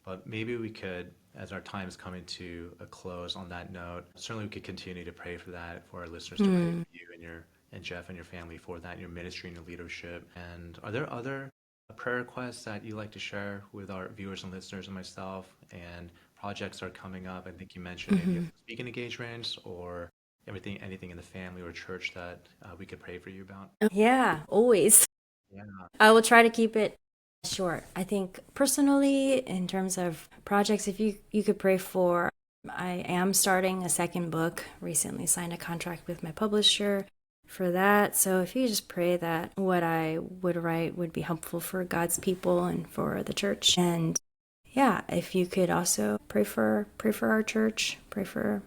But maybe we could, as our time is coming to a close on that note, certainly we could continue to pray for that, for our listeners to pray for you and Jeff and your family for that, your ministry and your leadership. And are there other prayer requests that you like to share with our viewers and listeners and myself? And projects are coming up. I think you mentioned maybe speaking engagements or anything in the family or church that we could pray for you about. Yeah, always. Yeah. I will try to keep it short. I think personally, in terms of projects, if you could pray for, I am starting a second book. Recently signed a contract with my publisher for that. So if you just pray that what I would write would be helpful for God's people and for the church. And yeah, if you could also pray for our church, pray for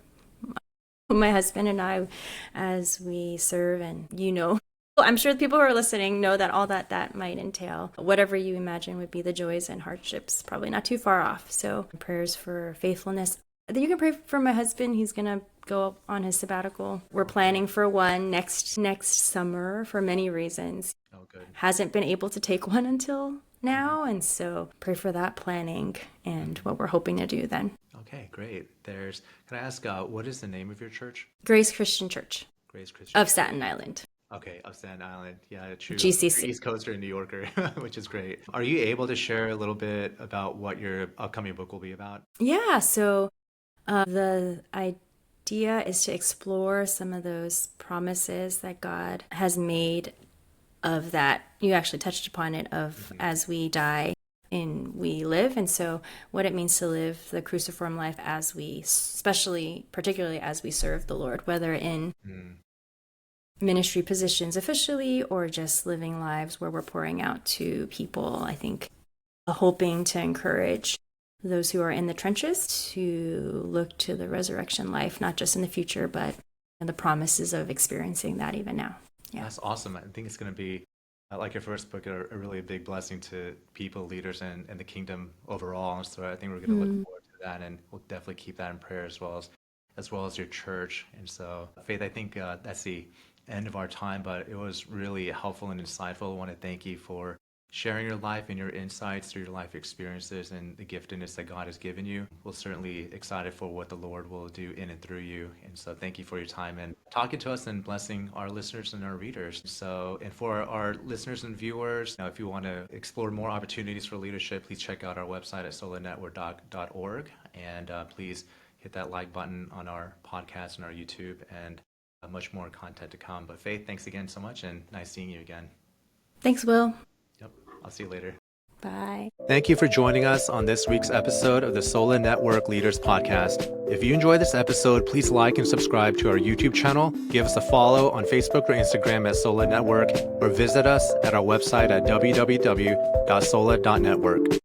my husband and I as we serve, and I'm sure the people who are listening know that all that might entail. Whatever you imagine would be the joys and hardships, probably not too far off. So prayers for faithfulness. You can pray for my husband. He's going to go on his sabbatical. We're planning for one next summer for many reasons. Oh, good. Hasn't been able to take one until now. And so pray for that planning and what we're hoping to do then. Okay, great. Can I ask, what is the name of your church? Grace Christian Church. Grace Christian of Staten Island. Okay, of Staten Island. Yeah, true. GCC. East Coaster and New Yorker, which is great. Are you able to share a little bit about what your upcoming book will be about? Yeah, so I idea is to explore some of those promises that God has made of that. You actually touched upon it of as we die and we live. And so what it means to live the cruciform life as we, particularly as we serve the Lord, whether in ministry positions officially or just living lives where we're pouring out to people. I think hoping to encourage those who are in the trenches to look to the resurrection life, not just in the future, but the promises of experiencing that even now. Yeah. That's awesome. I think it's going to be, like your first book, a really big blessing to people, leaders, and the kingdom overall. So I think we're going to look forward to that, and we'll definitely keep that in prayer as well as your church. And so, Faith, I think that's the end of our time, but it was really helpful and insightful. I want to thank you for sharing your life and your insights through your life experiences and the giftedness that God has given you. We're certainly excited for what the Lord will do in and through you. And so thank you for your time and talking to us and blessing our listeners and our readers. So, and for our listeners and viewers, if you want to explore more opportunities for leadership, please check out our website at solanetwork.org. And please hit that like button on our podcast and our YouTube, and much more content to come. But Faith, thanks again so much, and nice seeing you again. Thanks, Will. Yep. I'll see you later. Bye. Thank you for joining us on this week's episode of the SOLA Network Leaders Podcast. If you enjoyed this episode, please like and subscribe to our YouTube channel. Give us a follow on Facebook or Instagram at SOLA Network, or visit us at our website at www.sola.network.